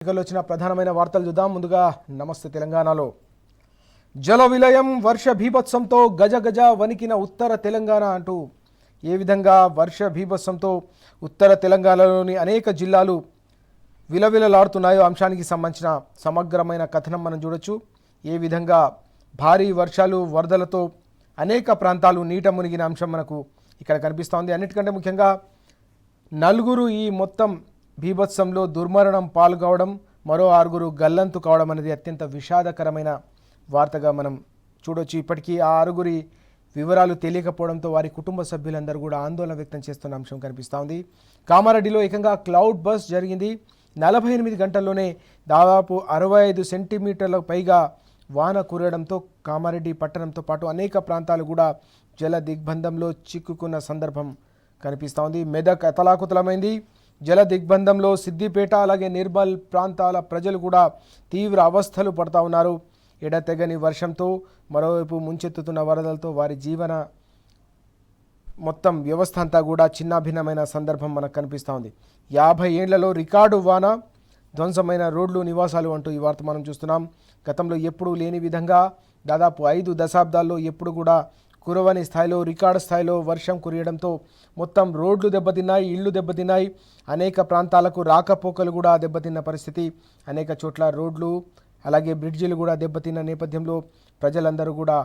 వచ్చిన ప్రధానమైన వార్తలు చూద్దాం. ముందుగా నమస్తే తెలంగాణలో జల విలయం వర్ష భీభత్సంతో గజ గజ వణికిన ఉత్తర తెలంగాణ అంటూ ఏ విధంగా వర్ష భీభత్సంతో ఉత్తర తెలంగాణలోని అనేక జిల్లాలు విలవిలలాడుతున్నాయో అంశానికి సంబంధించిన సమగ్రమైన కథనం మనం చూడొచ్చు. ఏ విధంగా భారీ వర్షాలు వరదలతో అనేక ప్రాంతాలు నీట మునిగిన అంశం మనకు ఇక్కడ కనిపిస్తోంది. అన్నిటికంటే ముఖ్యంగా నలుగురు ఈ మొత్తం బీభత్సంలో దుర్మరణం పాల్గొవడం, మరో 6 గల్లంతు కావడం అనేది అత్యంత విషాదకరమైన వార్తగా మనం చూడొచ్చు. ఇప్పటికీ ఆ 6 వివరాలు తెలియకపోవడంతో వారి కుటుంబ సభ్యులందరూ కూడా ఆందోళన వ్యక్తం చేస్తున్న అంశం కనిపిస్తూ ఉంది. కామారెడ్డిలో ఏకంగా క్లౌడ్ బస్ జరిగింది. 48 గంటల్లోనే దాదాపు 65 సెంటీమీటర్లకు పైగా వాన కురవడంతో కామారెడ్డి పట్టణంతో పాటు అనేక ప్రాంతాలు కూడా జల దిగ్బంధంలో చిక్కుకున్న సందర్భం కనిపిస్తూ ఉంది. మెదక్ అతలాకుతలమైంది. జల దిగ్బంధంలో సిద్దిపేట అలాగే నిర్మల్ ప్రాంతాల ప్రజలు కూడా తీవ్ర అవస్థలు పడుతూ ఉన్నారు. ఎడతెగని వర్షంతో మరోవైపు ముంచెత్తుతున్న వరదలతో వారి జీవన మొత్తం వ్యవస్థ అంతా కూడా చిన్నాభిన్నమైన సందర్భం మనకు కనిపిస్తూ ఉంది. 50 ఏళ్లలో రికార్డు వాన, ధ్వంసమైన రోడ్లు, నివాసాలు అంటూ ఈ వార్త మనం చూస్తున్నాం. గతంలో ఎప్పుడూ లేని విధంగా దాదాపు 5 దశాబ్దాల్లో ఎప్పుడు కూడా కురవని స్థాయిలో రికార్డు స్థాయిలో వర్షం కురియడంతో మొత్తం రోడ్లు దెబ్బతిన్నాయి, ఇళ్లు దెబ్బతిన్నాయి. అనేక ప్రాంతాలకు రాకపోకలు కూడా దెబ్బతిన్న పరిస్థితి. అనేక చోట్ల రోడ్లు అలాగే బ్రిడ్జిలు కూడా దెబ్బతిన్న నేపథ్యంలో ప్రజలందరూ కూడా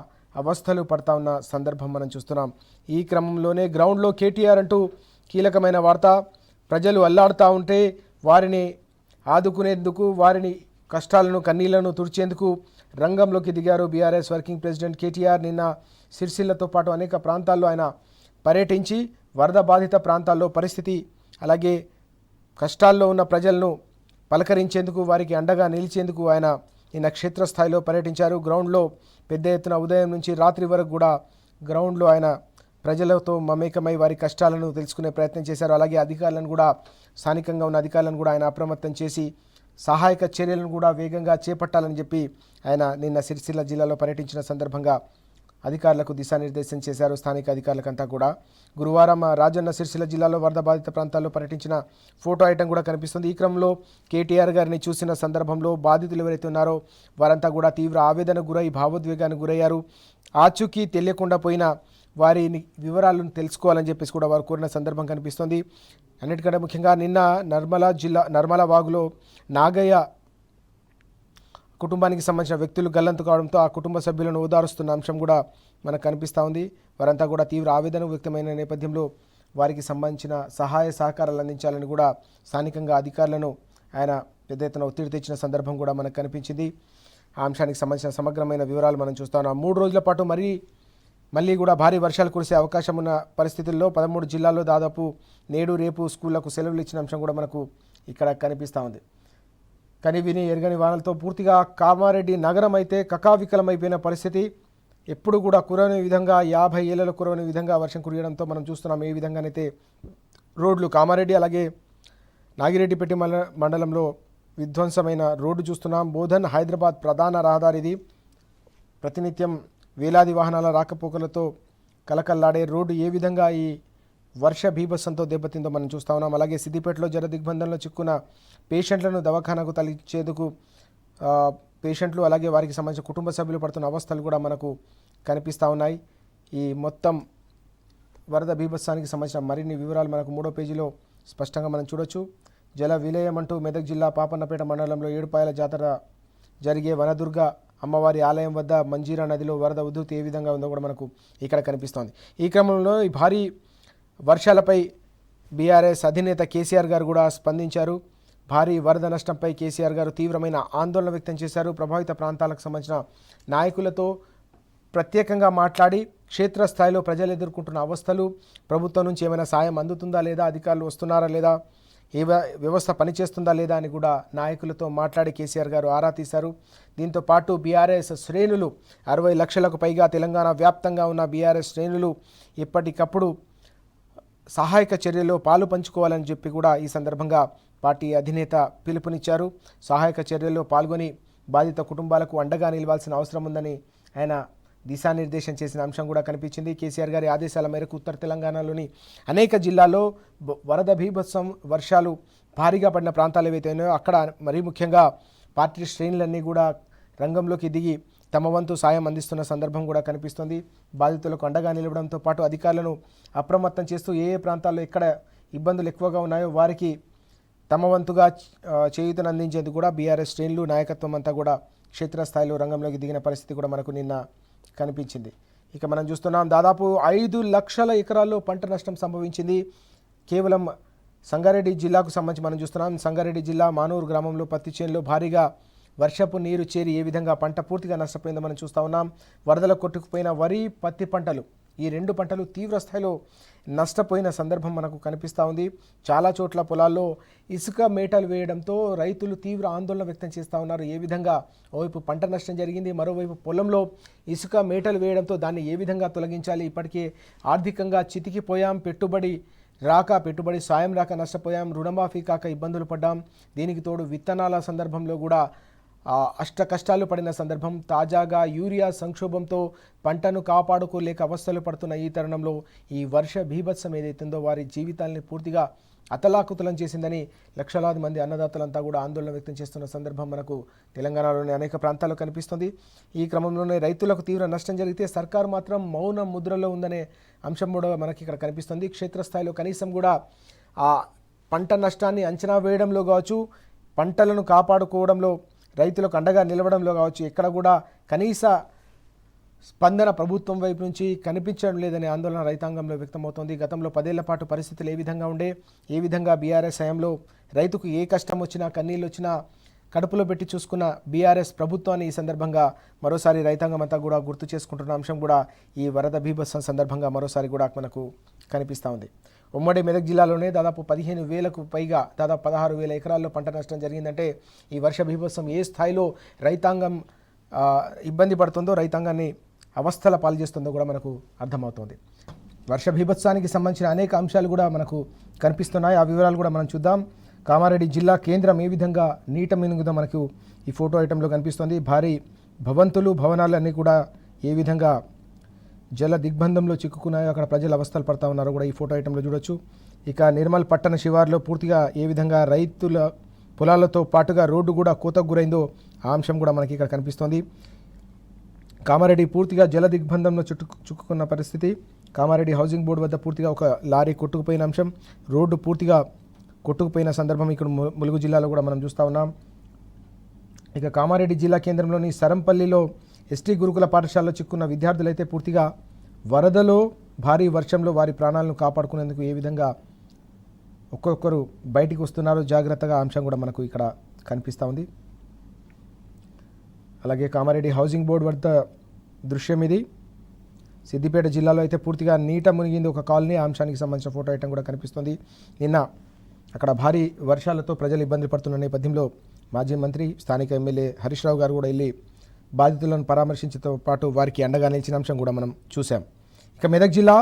అవస్థలు పడతా ఉన్న సందర్భం మనం చూస్తున్నాం. ఈ క్రమంలోనే గ్రౌండ్లో కేటీఆర్ అంటూ కీలకమైన వార్త. ప్రజలు అల్లాడుతూ ఉంటే వారిని ఆదుకునేందుకు, వారిని కష్టాలను కన్నీళ్లను తుడిచేందుకు రంగంలోకి దిగారు బీఆర్ఎస్ వర్కింగ్ ప్రెసిడెంట్ కేటీఆర్. నిన్న సిరిసిల్లతో పాటు అనేక ప్రాంతాల్లో ఆయన పర్యటించి వరద బాధిత ప్రాంతాల్లో పరిస్థితి అలాగే కష్టాల్లో ఉన్న ప్రజలను పలకరించేందుకు, వారికి అండగా నిలిచేందుకు ఆయన నిన్న క్షేత్రస్థాయిలో పర్యటించారు. గ్రౌండ్లో పెద్ద ఎత్తున ఉదయం నుంచి రాత్రి వరకు కూడా గ్రౌండ్లో ఆయన ప్రజలతో మమేకమై వారి కష్టాలను తెలుసుకునే ప్రయత్నం చేశారు. అలాగే అధికారులను కూడా, స్థానికంగా ఉన్న అధికారులను కూడా ఆయన అప్రమత్తం చేసి సహాయక చర్యలను కూడా వేగంగా చేపట్టాలని చెప్పి ఆయన నిన్న సిరిసిల్ల జిల్లాలో పర్యటించిన సందర్భంగా అధికారులకు దిశానిర్దేశం చేశారు. స్థానిక అధికారులకంతా కూడా గురువారం రాజన్న సిరిసిల్ల జిల్లాలో వరద బాధిత ప్రాంతాల్లో పర్యటించిన ఫోటో ఐటమ్ కూడా కనిపిస్తుంది. ఈ క్రమంలో కేటీఆర్ గారిని చూసిన సందర్భంలో బాధితులు ఎవరైతే ఉన్నారో వారంతా కూడా తీవ్ర ఆవేదనకు గురై భావోద్వేగానికి గురయ్యారు. ఆచూకీ తెలియకుండా పోయిన వారిని వివరాలను తెలుసుకోవాలని చెప్పేసి కూడా వారు కోరిన సందర్భం కనిపిస్తుంది. అన్నిటికంటే ముఖ్యంగా నిన్న నర్మల వాగులో నాగయ్య కుటుంబానికి సంబంధించిన వ్యక్తులు గల్లంతు కావడంతో ఆ కుటుంబ సభ్యులను ఓదారుస్తున్న అంశం కూడా మనకు కనిపిస్తూ ఉంది. వారంతా కూడా తీవ్ర ఆవేదన వ్యక్తమైన నేపథ్యంలో వారికి సంబంధించిన సహాయ సహకారాలు అందించాలని కూడా స్థానికంగా అధికారులను ఆయన పెద్ద ఎత్తున ఒత్తిడి తెచ్చిన సందర్భం కూడా మనకు కనిపించింది. ఆ అంశానికి సంబంధించిన సమగ్రమైన వివరాలు మనం చూస్తున్నాం. 3 రోజుల పాటు మళ్ళీ కూడా భారీ వర్షాలు కురిసే అవకాశం ఉన్న పరిస్థితుల్లో 13 జిల్లాల్లో దాదాపు నేడు రేపు స్కూళ్లకు సెలవులు ఇచ్చిన అంశం కూడా మనకు ఇక్కడ కనిపిస్తూ ఉంది. కానీ విని ఎరగని వానలతో పూర్తిగా కామారెడ్డి నగరం అయితే కకావికలమైపోయిన పరిస్థితి. ఎప్పుడు కూడా కురవని విధంగా 50 ఏళ్లలో కురవని విధంగా వర్షం కురియడంతో మనం చూస్తున్నాం. ఏ విధంగానైతే రోడ్లు కామారెడ్డి అలాగే నాగిరెడ్డిపేట మండలంలో విధ్వంసమైన రోడ్డు చూస్తున్నాం. బోధన్ హైదరాబాద్ ప్రధాన రహదారిది. ప్రతినిత్యం వేలాది వాహనాల రాకపోకలతో కలకల్లాడే రోడ్డు ఏ విధంగా ఈ వర్ష బీభత్సంతో దెబ్బతిందో మనం చూస్తూ ఉన్నాం. అలాగే సిద్దిపేటలో జల దిగ్బంధంలో చిక్కున్న పేషెంట్లను దవాఖానకు తరలించేందుకు పేషెంట్లు అలాగే వారికి సంబంధించిన కుటుంబ సభ్యులు పడుతున్న అవస్థలు కూడా మనకు కనిపిస్తూ ఉన్నాయి. ఈ మొత్తం వరద బీభత్సానికి సంబంధించిన మరిన్ని వివరాలు మనకు 3వ పేజీలో స్పష్టంగా మనం చూడొచ్చు. జల విలయం అంటూ మెదక్ జిల్లా పాపన్నపేట మండలంలో ఏడుపాయల జాతర జరిగే వనదుర్గ అమ్మవారి ఆలయం వద్ద మంజీరా నదిలో వరద ఉధృతి ఏ విధంగా ఉందో కూడా మనకు ఇక్కడ కనిపిస్తోంది. ఈ క్రమంలో ఈ భారీ వర్షాలపై బీఆర్ఎస్ అధినేత కేసీఆర్ గారు కూడా స్పందించారు. భారీ వరద నష్టంపై కేసీఆర్ గారు తీవ్రమైన ఆందోళన వ్యక్తం చేశారు. ప్రభావిత ప్రాంతాలకు సంబంధించిన నాయకులతో ప్రత్యేకంగా మాట్లాడి క్షేత్రస్థాయిలో ప్రజలు ఎదుర్కొంటున్న అవస్థలు, ప్రభుత్వం నుంచి ఏమైనా సాయం అందుతుందా లేదా, అధికారులు వస్తున్నారా లేదా, ఏ వ్యవస్థ పనిచేస్తుందా లేదా అని కూడా నాయకులతో మాట్లాడి కేసీఆర్ గారు ఆరా తీశారు. దీంతో పాటు బీఆర్ఎస్ శ్రేణులు 60 లక్షలకు పైగా తెలంగాణ వ్యాప్తంగా ఉన్న బీఆర్ఎస్ శ్రేణులు ఎప్పటికప్పుడు సహాయక చర్యల్లో పాలు పంచుకోవాలని చెప్పి కూడా ఈ సందర్భంగా పార్టీ అధినేత పిలుపునిచ్చారు. సహాయక చర్యల్లో పాల్గొని బాధిత కుటుంబాలకు అండగా నిలవాల్సిన అవసరం ఉందని ఆయన దిశానిర్దేశం చేసిన అంశం కూడా కనిపించింది. కేసీఆర్ గారి ఆదేశాల మేరకు ఉత్తర తెలంగాణలోని అనేక జిల్లాల్లో వరద బీభత్సం వర్షాలు భారీగా పడిన ప్రాంతాలు ఏవైతే ఉన్నాయో అక్కడ మరీ ముఖ్యంగా పార్టీ శ్రేణులన్నీ కూడా రంగంలోకి దిగి తమ వంతు సాయం అందిస్తున్న సందర్భం కూడా కనిపిస్తుంది. బాధితులకు అండగా నిలవడంతో పాటు అధికారులను అప్రమత్తం చేస్తూ ఏ ప్రాంతాల్లో ఎక్కడ ఇబ్బందులు ఎక్కువగా ఉన్నాయో వారికి తమ వంతుగా చేయూతను అందించేందుకు కూడా బీఆర్ఎస్ శ్రేణులు నాయకత్వం అంతా కూడా క్షేత్రస్థాయిలో రంగంలోకి దిగిన పరిస్థితి కూడా మనకు నిన్న కనిపించింది. ఇక మనం చూస్తున్నాం దాదాపు 5 లక్షల ఎకరాల్లో పంట నష్టం సంభవించింది. కేవలం సంగారెడ్డి జిల్లాకు సంబంధించి మనం చూస్తున్నాం. సంగారెడ్డి జిల్లా మానూరు గ్రామంలో పత్తి చేనులో భారీగా వర్షపు నీరు చేరి ఏ విధంగా పంట పూర్తిగా నష్టపోయిందో మనం చూస్తూ ఉన్నాం. వరదలు కొట్టుకుపోయిన వరి పత్తి పంటలు, ఈ 2 పంటలు తీవ్ర స్థాయిలో నష్టపోయిన సందర్భం మనకు కనిపిస్తూ ఉంది. చాలా చోట్ల పొలాల్లో ఇసుక మేటలు వేయడంతో రైతులు తీవ్ర ఆందోళన వ్యక్తం చేస్తూ ఉన్నారు. ఏ విధంగా ఓవైపు పంట నష్టం జరిగింది, మరోవైపు పొలంలో ఇసుక మేటలు వేయడంతో దాన్ని ఏ విధంగా తొలగించాలి, ఇప్పటికే ఆర్థికంగా చితికిపోయాం, పెట్టుబడి సాయం రాక నష్టపోయాం, రుణమాఫీ కాక ఇబ్బందులు పడ్డాం, దీనికి తోడు విత్తనాల సందర్భంలో కూడా అష్ట కష్టాలు పడిన సందర్భం. తాజాగా యూరియా సంక్షోభంతో పంటను కాపాడుకోలేక అవస్థలు పడుతున్న ఈ తరుణంలో ఈ వర్ష బీభత్సం ఏదైతుందో వారి జీవితాలని పూర్తిగా అతలాకుతలం చేసిందని లక్షలాది మంది అన్నదాతలంతా కూడా ఆందోళన వ్యక్తం చేస్తున్న సందర్భం మనకు తెలంగాణలోని అనేక ప్రాంతాల్లో కనిపిస్తుంది. ఈ క్రమంలోనే రైతులకు తీవ్ర నష్టం జరిగితే సర్కారు మాత్రం మౌన ముద్రలో ఉందనే అంశం కూడా మనకి ఇక్కడ కనిపిస్తుంది. క్షేత్రస్థాయిలో కనీసం కూడా ఆ పంట నష్టాన్ని అంచనా వేయడంలో కావచ్చు, పంటలను కాపాడుకోవడంలో రైతులకు అండగా నిలవడంలో కావచ్చు, ఎక్కడ కూడా కనీస స్పందన ప్రభుత్వం వైపు నుంచి కనిపించడం లేదనే ఆందోళన రైతాంగంలో వ్యక్తమవుతోంది. గతంలో 10 ఏళ్ల పాటు పరిస్థితులు ఏ విధంగా ఉండే, ఏ విధంగా బీఆర్ఎస్ హయాంలో రైతుకు ఏ కష్టం వచ్చినా కన్నీళ్ళు వచ్చినా కడుపులో పెట్టి చూసుకున్న బీఆర్ఎస్ ప్రభుత్వాన్ని ఈ సందర్భంగా మరోసారి రైతాంగం అంతా కూడా గుర్తు చేసుకుంటున్న అంశం కూడా ఈ వరద బీభత్సం సందర్భంగా మరోసారి కూడా మనకు కనిపిస్తూ ఉంది. ఉమ్మడి మెదక్ జిల్లాలోనే దాదాపు 15,000కు పైగా దాదాపు 16,000 ఎకరాల్లో పంట నష్టం జరిగిందంటే ఈ వర్ష బీభత్సం ఏ స్థాయిలో రైతాంగం ఇబ్బంది పడుతుందో, రైతాంగాన్ని అవస్థల పాలు చేస్తుందో కూడా మనకు అర్థమవుతుంది. వర్ష బీభత్సానికి సంబంధించిన అనేక అంశాలు కూడా మనకు కనిపిస్తున్నాయి. ఆ వివరాలు కూడా మనం చూద్దాం. కామారెడ్డి జిల్లా కేంద్రం ఏ విధంగా నీట మినుగుదో మనకు ఈ ఫోటో ఐటంలో కనిపిస్తుంది. భారీ భవనాలు అన్నీ కూడా ఏ విధంగా జల దిగ్బంధంలో చిక్కుకున్నాయో, అక్కడ ప్రజలు అవస్థలు పడతా ఉన్నారో కూడా ఈ ఫోటో ఐటంలో చూడొచ్చు. ఇక నిర్మల్ పట్టణ శివార్లో పూర్తిగా ఏ విధంగా రైతుల పొలాలతో పాటుగా రోడ్డు కూడా కోతకు గురైందో ఆ అంశం కూడా మనకి ఇక్కడ కనిపిస్తోంది. కామారెడ్డి పూర్తిగా జల దిగ్బంధంలో చిక్కుకున్న పరిస్థితి. కామారెడ్డి హౌసింగ్ బోర్డు వద్ద పూర్తిగా ఒక లారీ కొట్టుకుపోయిన అంశం, రోడ్డు పూర్తిగా కొట్టుకుపోయిన సందర్భం ఇక్కడ ములుగు జిల్లాలో కూడా మనం చూస్తూ ఉన్నాం. ఇక కామారెడ్డి జిల్లా కేంద్రంలోని సరంపల్లిలో ఎస్టీ గురుకుల పాఠశాలలో చిక్కున్న విద్యార్థులైతే పూర్తిగా వరదలో భారీ వర్షంలో వారి ప్రాణాలను కాపాడుకునేందుకు ఏ విధంగా ఒక్కొక్కరు బయటికి వస్తున్నారో జాగ్రత్తగా అంశం కూడా మనకు ఇక్కడ కనిపిస్తూ ఉంది. అలాగే కామారెడ్డి హౌసింగ్ బోర్డు వద్ద దృశ్యం ఇది. సిద్దిపేట జిల్లాలో అయితే పూర్తిగా నీట మునిగింది ఒక కాలనీ. ఆ అంశానికి సంబంధించిన ఫోటో ఐటమ్ కూడా కనిపిస్తుంది. నిన్న అక్కడ భారీ వర్షాలతో ప్రజలు ఇబ్బంది పడుతున్న నేపథ్యంలో మాజీ మంత్రి స్థానిక ఎమ్మెల్యే హరీష్ రావు గారు కూడా వెళ్ళి బాధితులను పరామర్శించడంతో పాటు వారికి అండగా నిలిచిన అంశం కూడా మనం చూసాం. ఇక మెదక్ జిల్లా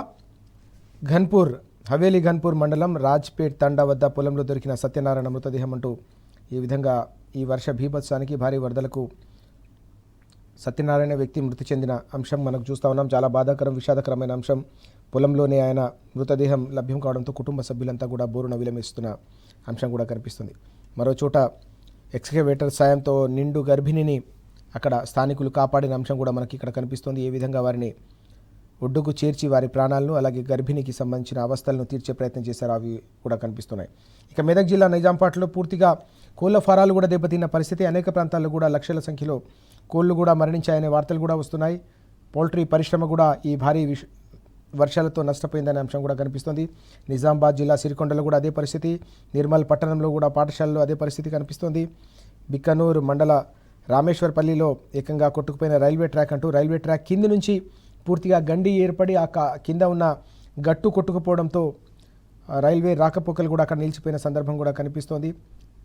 హవేలీ ఘన్పూర్ మండలం రాజ్పేట్ తండా వద్ద పొలంలో దొరికిన సత్యనారాయణ మృతదేహం అంటూ ఈ విధంగా ఈ వర్ష బీభత్సానికి భారీ వరదలకు సత్యనారాయణ వ్యక్తి మృతి చెందిన అంశం మనకు చూస్తూ ఉన్నాం. చాలా బాధాకరం, విషాదకరమైన అంశం. పొలంలోనే ఆయన మృతదేహం లభ్యం కావడంతో కుటుంబ సభ్యులంతా కూడా బోరున విలమిస్తున్న అంశం కూడా కనిపిస్తుంది. మరో చోట ఎక్స్కవేటర్ సాయంతో నిండు గర్భిణిని అక్కడ స్థానికులు కాపాడిన అంశం కూడా మనకి ఇక్కడ కనిపిస్తుంది. ఏ విధంగా వారిని ఒడ్డుకు చేర్చి వారి ప్రాణాలను అలాగే గర్భిణికి సంబంధించిన అవస్థలను తీర్చే ప్రయత్నం చేశారు, అవి కూడా కనిపిస్తున్నాయి. ఇక మెదక్ జిల్లా నిజాంపేటలో పూర్తిగా కోళ్ల ఫారాలు కూడా దెబ్బతిన్న పరిస్థితి. అనేక ప్రాంతాల్లో కూడా లక్షల సంఖ్యలో కోళ్లు కూడా మరణించాయనే వార్తలు కూడా వస్తున్నాయి. పౌల్ట్రీ పరిశ్రమ కూడా ఈ భారీ వర్షాలతో నష్టపోయిందనే అంశం కూడా కనిపిస్తుంది. నిజామాబాద్ జిల్లా సిరికొండలో కూడా అదే పరిస్థితి. నిర్మల్ పట్టణంలో కూడా పాఠశాలలో అదే పరిస్థితి కనిపిస్తుంది. బిక్కనూరు మండల రామేశ్వరపల్లిలో ఏకంగా కొట్టుకుపోయిన రైల్వే ట్రాక్ అంటూ రైల్వే ట్రాక్ కింది నుంచి పూర్తిగా గండి ఏర్పడి ఆ కింద ఉన్న గట్టు కొట్టుకుపోవడంతో రైల్వే రాకపోకలు కూడా అక్కడ నిలిచిపోయిన సందర్భం కూడా కనిపిస్తోంది.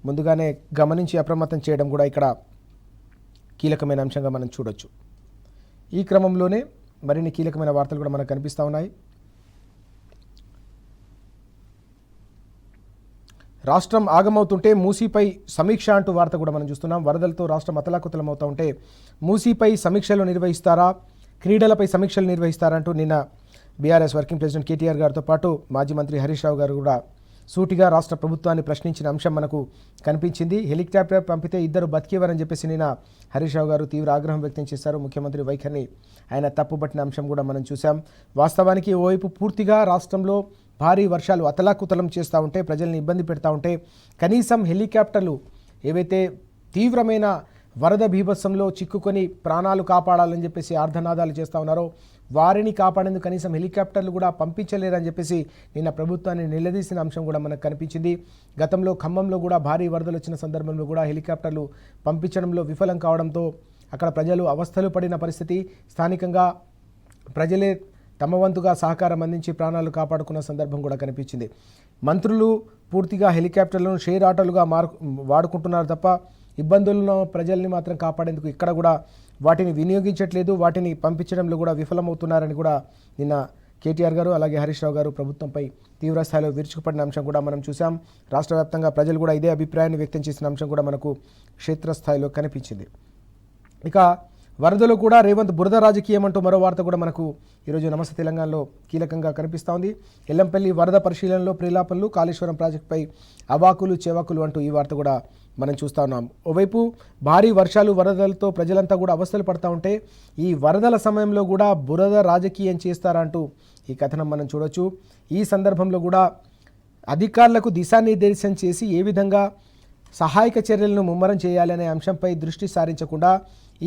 ముందుగానే గమనించి అప్రమత్తం చేయడం కూడా ఇక్కడ కీలకమైన అంశంగా మనం చూడొచ్చు. ఈ క్రమంలోనే మరిన్ని కీలకమైన వార్తలు కూడా మనకు కనిపిస్తూ ఉన్నాయి. రాష్ట్రం ఆగమవుతుంటే మూసీపై సమీక్ష అంటూ వార్త కూడా మనం చూస్తున్నాం. వరదలతో రాష్ట్రం అతలాకుతలం అవుతూ ఉంటే మూసీపై సమీక్షలు నిర్వహిస్తారా, క్రీడలపై సమీక్షలు నిర్వహిస్తారంటూ నిన్న బీఆర్ఎస్ వర్కింగ్ ప్రెసిడెంట్ కేటీఆర్ గారితో పాటు మాజీ మంత్రి హరీష్ రావు గారు కూడా సూటిగా రాష్ట్ర ప్రభుత్వాన్ని ప్రశ్నించిన అంశం మనకు కనిపించింది. హెలికాప్టర్ పంపితే ఇద్దరు బతికేవారని చెప్పేసి నిన్న హరీష్ రావు గారు తీవ్ర ఆగ్రహం వ్యక్తం చేశారు. ముఖ్యమంత్రి వైఖరిని ఆయన తప్పుపట్టిన అంశం కూడా మనం చూసాం. వాస్తవానికి ఓవైపు పూర్తిగా రాష్ట్రంలో భారీ వర్షాలు అతలాకుతలం చేస్తూ ఉంటే, ప్రజల్ని ఇబ్బంది పెడతా ఉంటే కనీసం హెలికాప్టర్లు ఏవైతే తీవ్రమైన వరద బీభత్సంలో చిక్కుకొని ప్రాణాలు కాపాడాలని చెప్పేసి ఆర్ధనాదాలు చేస్తూ ఉన్నారో వారిని కాపాడేందుకు కనీసం హెలికాప్టర్లు కూడా పంపించలేరని చెప్పేసి నిన్న ప్రభుత్వాన్ని నిలదీసిన అంశం కూడా మనకు కనిపించింది. గతంలో ఖమ్మంలో కూడా భారీ వరదలు వచ్చిన సందర్భంలో కూడా హెలికాప్టర్లు పంపించడంలో విఫలం కావడంతో అక్కడ ప్రజలు అవస్థలు పడిన పరిస్థితి. స్థానికంగా ప్రజలే తమ వంతుగా సహకారం అందించి ప్రాణాలు కాపాడుకున్న సందర్భం కూడా కనిపించింది. మంత్రులు పూర్తిగా హెలికాప్టర్లను షేర్ ఆటోలుగా వాడుకుంటున్నారు తప్ప ఇబ్బందులను ప్రజల్ని మాత్రం కాపాడేందుకు ఇక్కడ కూడా వాటిని వినియోగించట్లేదు, వాటిని పంపించడంలో కూడా విఫలమవుతున్నారని కూడా నిన్న కేటీఆర్ గారు అలాగే హరీష్ రావు గారు ప్రభుత్వంపై తీవ్రస్థాయిలో విరుచుకుపడిన అంశం కూడా మనం చూసాం. రాష్ట్ర వ్యాప్తంగా ప్రజలు కూడా ఇదే అభిప్రాయాన్ని వ్యక్తం చేసిన అంశం కూడా మనకు క్షేత్రస్థాయిలో కనిపించింది. ఇక వరదలు కూడా రేవంత్ బురద రాజకీయం అంటూ మరో వార్త కూడా మనకు ఈరోజు నమస్తే తెలంగాణలో కీలకంగా కనిపిస్తూ ఉంది. ఎల్లంపల్లి వరద పరిశీలనలో ప్రేలాపనలు, కాళేశ్వరం ప్రాజెక్టుపై అవాకులు చెవాకులు అంటూ ఈ వార్త కూడా మనం చూస్తూ ఉన్నాం. ఓవైపు భారీ వర్షాలు వరదలతో ప్రజలంతా కూడా అవస్థలు పడుతూ ఉంటే ఈ వరదల సమయంలో కూడా బురద రాజకీయం చేస్తారంటూ ఈ కథనం మనం చూడొచ్చు. ఈ సందర్భంలో కూడా అధికారులకు దిశానిర్దేశం చేసి ఏ విధంగా సహాయక చర్యలను ముమ్మరం చేయాలనే అంశంపై దృష్టి సారించకుండా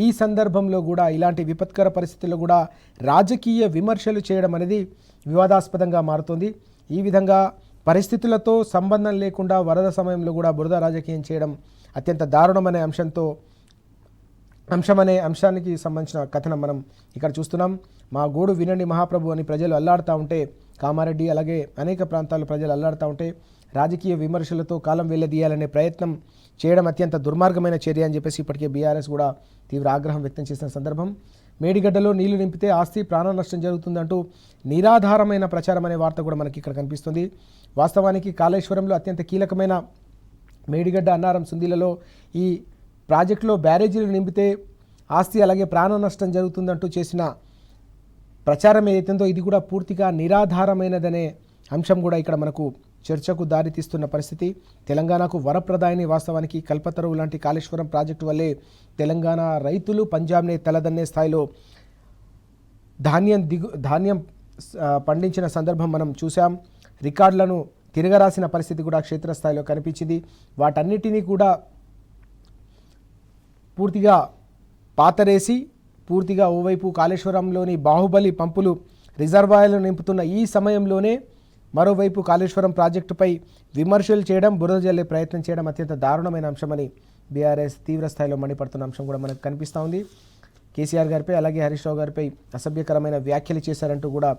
ఈ సందర్భంలో కూడా ఇలాంటి విపత్కర పరిస్థితుల్లో కూడా రాజకీయ విమర్శలు చేయడం అనేది వివాదాస్పదంగా మారుతుంది. ఈ విధంగా పరిస్థితులతో సంబంధం లేకుండా వరద సమయంలో కూడా బురద రాజకీయం చేయడం అత్యంత దారుణమనే అంశానికి సంబంధించిన కథనం మనం ఇక్కడ చూస్తున్నాం. మా గోడు వినండి మహాప్రభు అని ప్రజలు అల్లాడుతూ ఉంటే, కామారెడ్డి అలాగే అనేక ప్రాంతాల్లో ప్రజలు అల్లాడుతూ ఉంటే రాజకీయ విమర్శలతో కాలం వెళ్లదీయాలనే ప్రయత్నం చేయడం అత్యంత దుర్మార్గమైన చర్య అని చెప్పేసి ఇప్పటికే బీఆర్ఎస్ కూడా తీవ్ర ఆగ్రహం వ్యక్తం చేసిన సందర్భం. మేడిగడ్డలో నీళ్లు నింపితే ఆస్తి ప్రాణ నష్టం జరుగుతుందంటూ నిరాధారమైన ప్రచారం అనే వార్త కూడా మనకి ఇక్కడ కనిపిస్తుంది. వాస్తవానికి కాళేశ్వరంలో అత్యంత కీలకమైన మేడిగడ్డ, అన్నారం, సుందీలలో ఈ ప్రాజెక్టులో బ్యారేజీలు నింపితే ఆస్తి అలాగే ప్రాణ నష్టం జరుగుతుందంటూ చేసిన ప్రచారం ఏదైతుందో ఇది కూడా పూర్తిగా నిరాధారమైనదనే అంశం కూడా ఇక్కడ మనకు చర్చకు దారితీస్తున్న పరిస్థితి. తెలంగాణకు వరప్రదాయని వాస్తవానికి కల్పతరువు లాంటి కాళేశ్వరం ప్రాజెక్టు వల్లే తెలంగాణ రైతులు పంజాబ్నే తలదన్నే స్థాయిలో ధాన్యం పండించిన సందర్భం మనం చూసాం. రికార్డులను తిరగరాసిన పరిస్థితి కూడా క్షేత్రస్థాయిలో కనిపించింది. వాటన్నిటినీ కూడా పూర్తిగా పాతరేసి పూర్తిగా ఓవైపు కాళేశ్వరంలోని బాహుబలి పంపులు రిజర్వాయర్లు నింపుతున్న ఈ సమయంలోనే మరోవైపు కాళేశ్వరం ప్రాజెక్టుపై విమర్శలు చేయడం, బురద జల్లే ప్రయత్నం చేయడం అత్యంత దారుణమైన అంశమని బీఆర్ఎస్ తీవ్రస్థాయిలో మండిపడుతున్న అంశం కూడా మనకు కనిపిస్తూ ఉంది. కేసీఆర్ గారిపై అలాగే హరీష్ రావు గారిపై అసభ్యకరమైన వ్యాఖ్యలు చేశారంటూ కూడా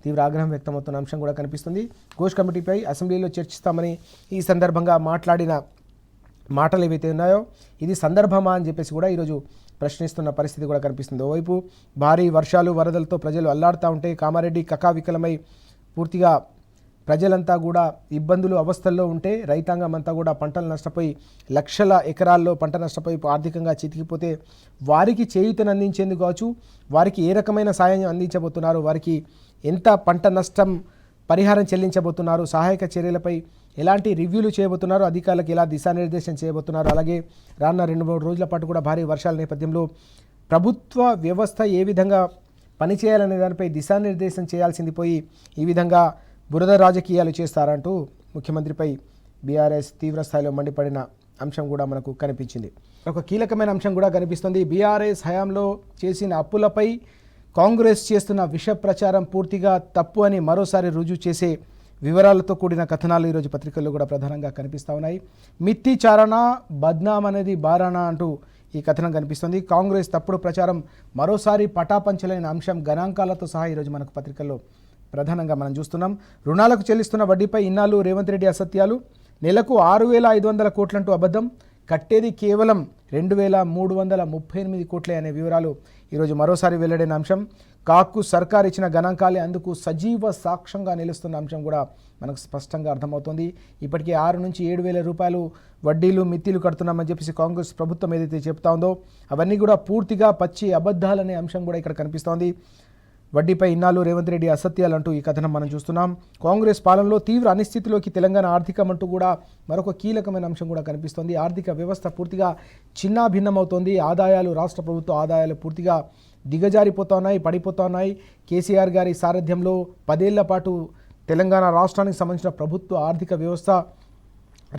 తీవ్ర ఆగ్రహం వ్యక్తమవుతున్న అంశం కూడా కనిపిస్తుంది. ఘోష్ కమిటీపై అసెంబ్లీలో చర్చిస్తామని ఈ సందర్భంగా మాట్లాడిన మాటలు ఏవైతే ఉన్నాయో ఇది సందర్భమా అని చెప్పేసి కూడా ఈరోజు ప్రశ్నిస్తున్న పరిస్థితి కూడా కనిపిస్తుంది. ఓవైపు భారీ వర్షాలు వరదలతో ప్రజలు అల్లాడుతూ ఉంటే కామారెడ్డి కకావికలమై పూర్తిగా ప్రజలంతా కూడా ఇబ్బందులు అవస్థల్లో ఉంటే రైతాంగం అంతా కూడా పంటలు నష్టపోయి లక్షల ఎకరాల్లో పంట నష్టపోయి ఆర్థికంగా చితికిపోతే వారికి చేయూతను అందించేందుకు కావచ్చు, వారికి ఏ రకమైన సాయం అందించబోతున్నారు, వారికి ఎంత పంట నష్టం పరిహారం చెల్లించబోతున్నారు, సహాయక చర్యలపై ఎలాంటి రివ్యూలు చేయబోతున్నారు, అధికారులకు ఎలా దిశానిర్దేశం చేయబోతున్నారు, అలాగే రానున్న 2-3 రోజుల పాటు కూడా భారీ వర్షాల నేపథ్యంలో ప్రభుత్వ వ్యవస్థ ఏ విధంగా పనిచేయాలనే దానిపై దిశానిర్దేశం చేయాల్సింది పోయి ఈ విధంగా బురద రాజకీయాలు చేస్తారంటూ ముఖ్యమంత్రిపై బీఆర్ఎస్ తీవ్రస్థాయిలో మండిపడిన అంశం కూడా మనకు కనిపించింది. ఒక కీలకమైన అంశం కూడా కనిపిస్తుంది. బీఆర్ఎస్ హయాంలో చేసిన అప్పులపై కాంగ్రెస్ చేస్తున్న విష ప్రచారం పూర్తిగా తప్పు అని మరోసారి రుజువు చేసే వివరాలతో కూడిన కథనాలు ఈరోజు పత్రికల్లో కూడా ప్రధానంగా కనిపిస్తూ ఉన్నాయి. మిత్తి చారణ బద్నాం అనేది బారానా అంటూ ఈ కథనం కనిపిస్తుంది. కాంగ్రెస్ తప్పుడు ప్రచారం మరోసారి పటాపంచలైన అంశం గణాంకాలతో సహా ఈరోజు మనకు పత్రికల్లో ప్రధానంగా మనం చూస్తున్నాం. రుణాలకు చెల్లిస్తున్న వడ్డీపై ఇన్నాళ్ళు రేవంత్ రెడ్డి అసత్యాలు, నెలకు 6,500 కోట్లంటూ అబద్ధం, కట్టేది కేవలం 2,338 కోట్లే అనే వివరాలు ఈరోజు మరోసారి వెల్లడైన అంశం. కాకు సర్కార్ ఇచ్చిన గణాంకాలే అందుకు సజీవ సాక్ష్యంగా నిలుస్తున్న అంశం కూడా మనకు స్పష్టంగా అర్థమవుతుంది. ఇప్పటికే 6 నుంచి 7,000 రూపాయలు వడ్డీలు మిత్తిలు కడుతున్నామని చెప్పేసి కాంగ్రెస్ ప్రభుత్వం ఏదైతే చెప్తా ఉందో అవన్నీ కూడా పూర్తిగా పచ్చి అబద్ధాలనే అంశం కూడా ఇక్కడ కనిపిస్తోంది. వడ్డీపై ఇన్నాళ్ళు రేవంత్ రెడ్డి అసత్యాలంటూ ఈ కథనం మనం చూస్తున్నాం. కాంగ్రెస్ పాలనలో తీవ్ర అనిశ్చితిలోకి తెలంగాణ ఆర్థికం అంటూ కూడా మరొక కీలకమైన అంశం కూడా కనిపిస్తోంది. ఆర్థిక వ్యవస్థ పూర్తిగా చిన్నాభిన్నమవుతోంది. రాష్ట్ర ప్రభుత్వ ఆదాయాలు పూర్తిగా దిగజారిపోతున్నాయి, పడిపోతున్నాయి. కేసీఆర్ గారి సారథ్యంలో 10 ఏళ్ల పాటు తెలంగాణ రాష్ట్రానికి సంబంధించిన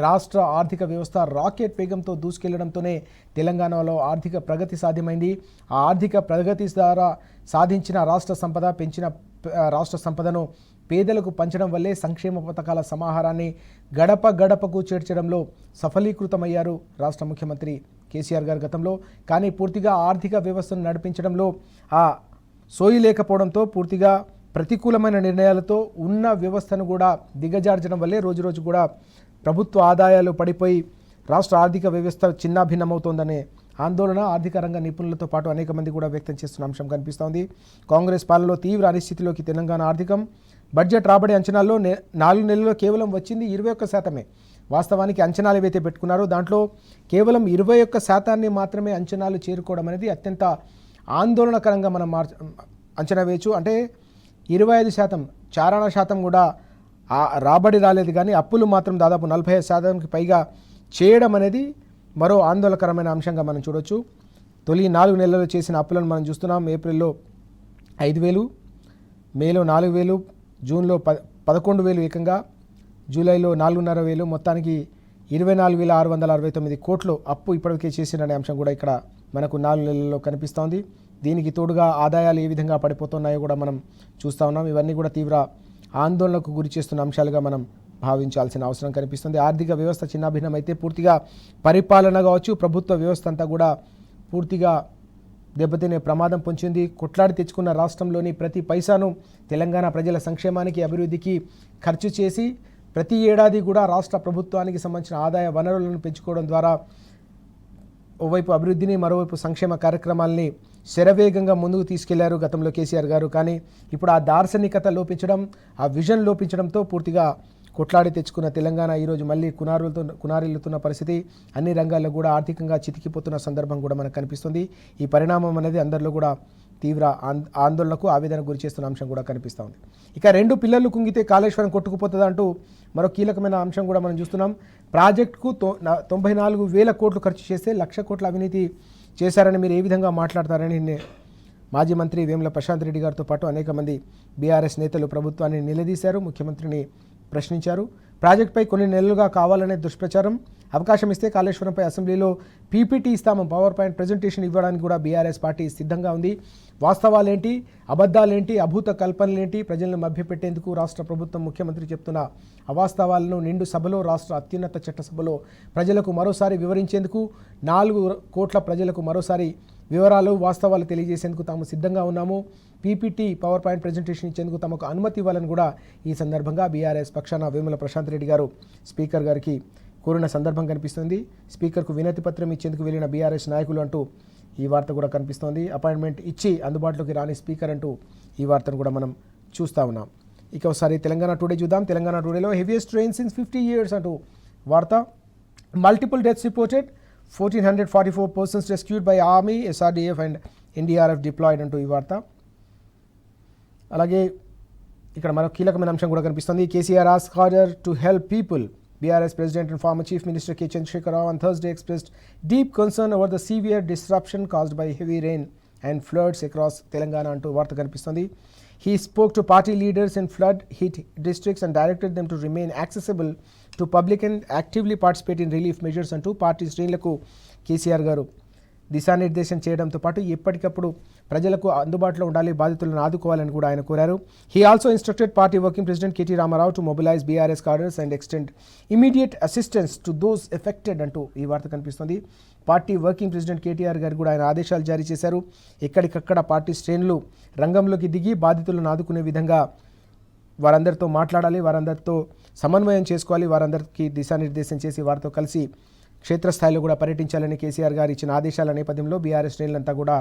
రాష్ట్ర ఆర్థిక వ్యవస్థ రాకెట్ వేగంతో దూసుకెళ్లడంతోనే తెలంగాణలో ఆర్థిక ప్రగతి సాధ్యమైంది. ఆ ఆర్థిక ప్రగతి ద్వారా సాధించిన పెంచిన రాష్ట్ర సంపదను పేదలకు పంచడం వల్లే సంక్షేమ పథకాల సమాహారాన్ని గడప గడపకు చేర్చడంలో సఫలీకృతమయ్యారు రాష్ట్ర ముఖ్యమంత్రి కేసీఆర్ గారు గతంలో. కానీ పూర్తిగా ఆర్థిక వ్యవస్థను నడిపించడంలో ఆ సోయి లేకపోవడంతో పూర్తిగా ప్రతికూలమైన నిర్ణయాలతో ఉన్న వ్యవస్థను కూడా దిగజార్చడం వల్లే రోజు కూడా ప్రభుత్వ ఆదాయాలు పడిపోయి రాష్ట్ర ఆర్థిక వ్యవస్థ చిన్నాభిన్నమవుతోందనే ఆందోళన ఆర్థిక రంగ నిపుణులతో పాటు అనేక మంది కూడా వ్యక్తం చేస్తున్న అంశం కనిపిస్తోంది. కాంగ్రెస్ పాలనలో తీవ్ర అనిశ్చితిలోకి తెలంగాణ ఆర్థికం. బడ్జెట్ రాబడి అంచనాల్లో 4 నెలల్లో కేవలం వచ్చింది 21%. వాస్తవానికి అంచనాలు ఏవైతే పెట్టుకున్నారో దాంట్లో కేవలం 21% మాత్రమే అంచనాలు చేరుకోవడం అనేది అత్యంత ఆందోళనకరంగా మనం అంచనా వేయచ్చు. అంటే 25% చారణ శాతం కూడా రాబడి రాలేదు, కానీ అప్పులు మాత్రం దాదాపు 45%కి పైగా చేయడం అనేది మరో ఆందోళనకరమైన అంశంగా మనం చూడొచ్చు. తొలి 4 నెలల్లో చేసిన అప్పులను మనం చూస్తున్నాం. ఏప్రిల్లో 5,000, మేలో 4,000, జూన్లో 11,000 ఏకంగా, జూలైలో 4,500, మొత్తానికి 24,669 కోట్లు అప్పు ఇప్పటికే చేసిననే అంశం కూడా ఇక్కడ మనకు 4 నెలల్లో కనిపిస్తోంది. దీనికి తోడుగా ఆదాయాలు ఏ విధంగా పడిపోతున్నాయో కూడా మనం చూస్తూ ఉన్నాం. ఇవన్నీ కూడా తీవ్ర ఆందోళనకు గురి చేస్తున్న అంశాలుగా మనం భావించాల్సిన అవసరం కనిపిస్తుంది. ఆర్థిక వ్యవస్థ చిన్నాభిన్నమైతే పూర్తిగా పరిపాలన కావచ్చు, ప్రభుత్వ వ్యవస్థ అంతా కూడా పూర్తిగా దెబ్బతినే ప్రమాదం పొంచింది. కొట్లాడి తెచ్చుకున్న రాష్ట్రంలోని ప్రతి పైసాను తెలంగాణ ప్రజల సంక్షేమానికి, అభివృద్ధికి ఖర్చు చేసి ప్రతి ఏడాది కూడా రాష్ట్ర ప్రభుత్వానికి సంబంధించిన ఆదాయ వనరులను పెంచుకోవడం ద్వారా ఓవైపు అభివృద్ధిని, మరోవైపు సంక్షేమ కార్యక్రమాల్ని శరవేగంగా ముందుకు తీసుకెళ్లారు గతంలో కేసీఆర్ గారు. కానీ ఇప్పుడు ఆ దార్శనికత లోపించడం, ఆ విజన్ లోపించడంతో పూర్తిగా కొట్లాడి తెచ్చుకున్న తెలంగాణ ఈరోజు మళ్ళీ కునారిల్లుతున్న పరిస్థితి. అన్ని రంగాల్లో కూడా ఆర్థికంగా చితికిపోతున్న సందర్భం కూడా మనకు కనిపిస్తుంది. ఈ పరిణామం అనేది అందరిలో కూడా తీవ్ర ఆందోళనకు, ఆవేదనకు గురి చేస్తున్న అంశం కూడా కనిపిస్తూ ఉంది. ఇక 2 పిల్లలు కుంగితే కాళేశ్వరం కొట్టుకుపోతుంది అంటూ మరో కీలకమైన అంశం కూడా మనం చూస్తున్నాం. ప్రాజెక్టుకు 94,000 కోట్లు ఖర్చు చేస్తే 1,00,000 కోట్ల అవినీతి చేశారని మీరు ఏ విధంగా మాట్లాడతారని మాజీ మంత్రి వేముల ప్రశాంత్ రెడ్డి గారితో పాటు అనేక మంది బీఆర్ఎస్ నేతలు ప్రభుత్వాన్ని నిలదీశారు, ముఖ్యమంత్రిని ప్రశ్నించారు. ప్రాజెక్టుపై కొన్ని నెలలుగా కావాలనే దుష్ప్రచారం. అవకాశం ఇస్తే కాళేశ్వరంపై అసెంబ్లీలో పీపీటీ ఇస్తాము, పవర్ పాయింట్ ప్రజెంటేషన్ ఇవ్వడానికి కూడా బీఆర్ఎస్ పార్టీ సిద్ధంగా ఉంది. వాస్తవాలేంటి, అబద్ధాలేంటి, అభూత కల్పనలేంటి, ప్రజలను మభ్యపెట్టేందుకు రాష్ట్ర ప్రభుత్వం, ముఖ్యమంత్రి చెప్తున్న అవాస్తవాలను నిండు సభలో, రాష్ట్ర అత్యున్నత చట్టసభలో ప్రజలకు మరోసారి వివరించేందుకు, 4 కోట్ల ప్రజలకు మరోసారి వివరాలు, వాస్తవాలు తెలియజేసేందుకు తాము సిద్ధంగా ఉన్నాము. పీపీటీ, పవర్ పాయింట్ ప్రజెంటేషన్ ఇచ్చేందుకు తమకు అనుమతి ఇవ్వాలని కూడా ఈ సందర్భంగా బీఆర్ఎస్ పక్షాన వేముల ప్రశాంత్ రెడ్డి గారు స్పీకర్ గారికి కోరిన సందర్భం కనిపిస్తుంది. స్పీకర్కు వినతి పత్రం ఇచ్చేందుకు వెళ్లిన బీఆర్ఎస్ నాయకులు అంటూ ఈ వార్త కూడా కనిపిస్తోంది. అపాయింట్మెంట్ ఇచ్చి అందుబాటులోకి రాని స్పీకర్ అంటూ ఈ వార్తను కూడా మనం చూస్తూ ఉన్నాం. ఇక ఒకసారి తెలంగాణ టుడే చూద్దాం. తెలంగాణ టుడేలో హెవీయెస్ట్ రెయిన్ సిన్స్ 50 years అంటూ వార్త. Multiple deaths reported, 1,444 persons rescued by army, SRDF and NDRF deployed అంటూ ఈ వార్త. అలాగే ఇక్కడ మరో కీలకమైన అంశం కూడా కనిపిస్తుంది. KCR asked order to help people. BRS President and former Chief Minister K. Chandrasekhar Rao on Thursday expressed deep concern over the severe disruption caused by heavy rain and floods across Telangana అంటూ వార్త కనిపిస్తుంది. He spoke to party leaders in flood-hit districts and directed them to remain accessible to public and actively participate in relief measures అంటూ party శ్రేణులకు కేసీఆర్ గారు దిశానిర్దేశం చేయడంతో పాటు ఎప్పటికప్పుడు ప్రజలకు అందుబాటులో ఉండాలి, బాధితులను ఆదుకోవాలని కూడా ఆయన కోరారు. He also instructed party working president KT Ramarao to mobilise BRS cadres and extend immediate assistance to those affected అంటూ ఈ వార్త కనిపిస్తుంది. పార్టీ వర్కింగ్ ప్రెసిడెంట్ కేటీఆర్ గారు కూడా ఆయన ఆదేశాలు జారీ చేశారు. ఎక్కడికక్కడ పార్టీ శ్రేణులు రంగంలోకి దిగి బాధితులను ఆదుకునే విధంగా వారందరితో మాట్లాడాలి, వారందరితో సమన్వయం చేసుకోవాలి, వారందరికీ దిశానిర్దేశం చేసి వారితో కలిసి క్షేత్రస్థాయిలో కూడా పర్యటించాలని కేసీఆర్ గారు ఇచ్చిన ఆదేశాల నేపథ్యంలో బీఆర్ఎస్ శ్రేణులంతా కూడా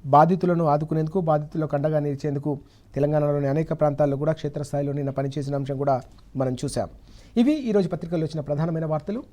బాధితులను ఆదుకునేందుకు, బాధితులకు అండగా నిలిచేందుకు తెలంగాణలోని అనేక ప్రాంతాల్లో కూడా క్షేత్రస్థాయిలో నిన్న పనిచేసిన అంశం కూడా మనం చూసాం. ఇవి ఈరోజు పత్రికల్లో వచ్చిన ప్రధానమైన వార్తలు.